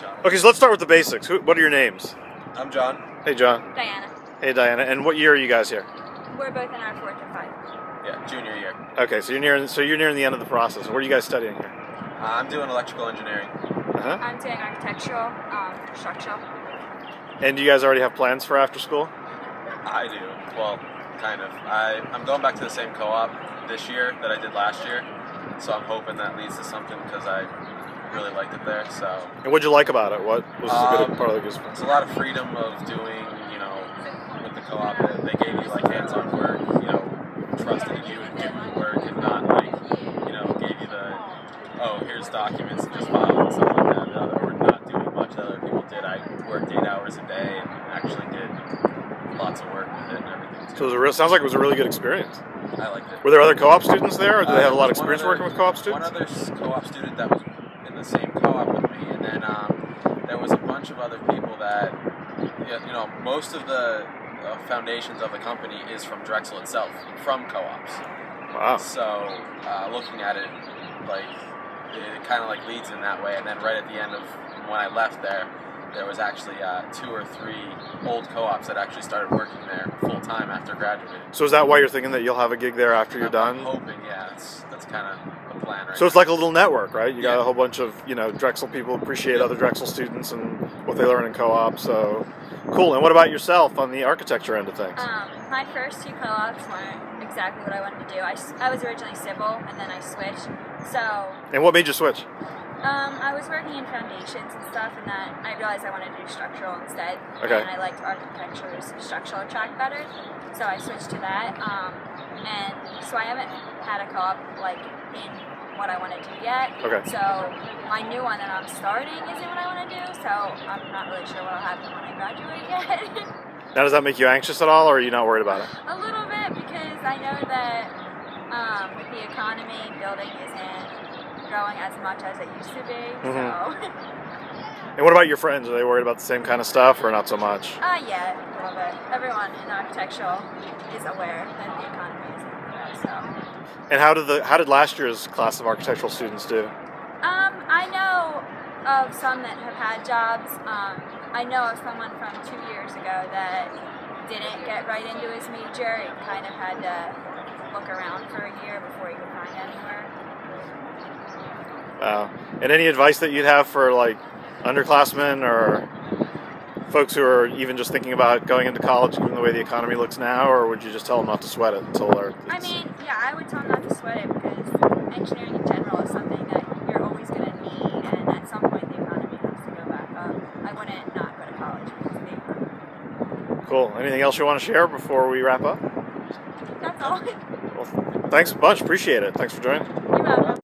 John. Okay, so let's start with the basics. What are your names? I'm John. Hey, John. Dianna. Hey, Dianna. And what year are you guys here? We're both in our 4th or 5th. Yeah, junior year. Okay, so you're nearing the end of the process. What are you guys studying here? I'm doing electrical engineering. I'm doing architectural, structural. And do you guys already have plans for after school? I do. Well, kind of. I'm going back to the same co-op this year that I did last year, so I'm hoping that leads to something because I really liked it there. So. And what'd you like about it? What was a good part of the experience? It's a lot of freedom of doing, with the co-op. They gave you like hands-on work, trusted in you to do the work and not like, gave you the, here's documents and just file and stuff like that. Or not doing much that other people did. I worked 8 hours a day and actually did lots of work with it and everything. So sounds like it was a really good experience. I liked it. Were there other co-op students there, or did they have a lot of experience working with co-op students? One other co-op student that was in the same co-op with me, and then there was a bunch of other people that, most of the foundations of the company is from Drexel itself, from co-ops. Wow. So looking at it, like it kind of like leads in that way, and then right at the end of when I left there was actually 2 or 3 old co-ops that actually started working there full time after graduating. So is that why you're thinking that you'll have a gig there after you're done? I'm hoping, yeah. That's kind of the plan right So it's now. like a little network, right? You got a whole bunch of, Drexel people appreciate other Drexel students and what they learn in co-op, so cool. And what about yourself on the architecture end of things? My first 2 co-ops weren't exactly what I wanted to do. I was originally civil, and then I switched. And what made you switch? I was working in foundations and stuff, and then I realized I wanted to do structural instead. Okay. And I liked architecture's structural track better, so I switched to that. And so I haven't had a co-op like in what I want to do yet. Okay. So my new one that I'm starting isn't what I want to do, so I'm not really sure what'll happen when I graduate yet. Now, does that make you anxious at all, or are you not worried about it? A little bit, because I know that with the economy, building isn't growing as much as it used to be. So. And what about your friends? Are they worried about the same kind of stuff, or not so much? Yeah, a little bit. Everyone in architectural is aware that the economy isn't good, so. And how did last year's class of architectural students do? I know of some that have had jobs. I know of someone from 2 years ago that didn't get right into his major and kind of had to look around for a year before he could find anywhere. And any advice that you'd have for like underclassmen or folks who are even just thinking about going into college given the way the economy looks now, or would you just tell them not to sweat it until they're... I would tell them not to sweat it, because engineering in general is something that you're always going to need, and at some point the economy has to go back up. I wouldn't not go to college because of the economy. Cool. Anything else you want to share before we wrap up? That's all. Well, thanks a bunch. Appreciate it. Thanks for joining. You're welcome.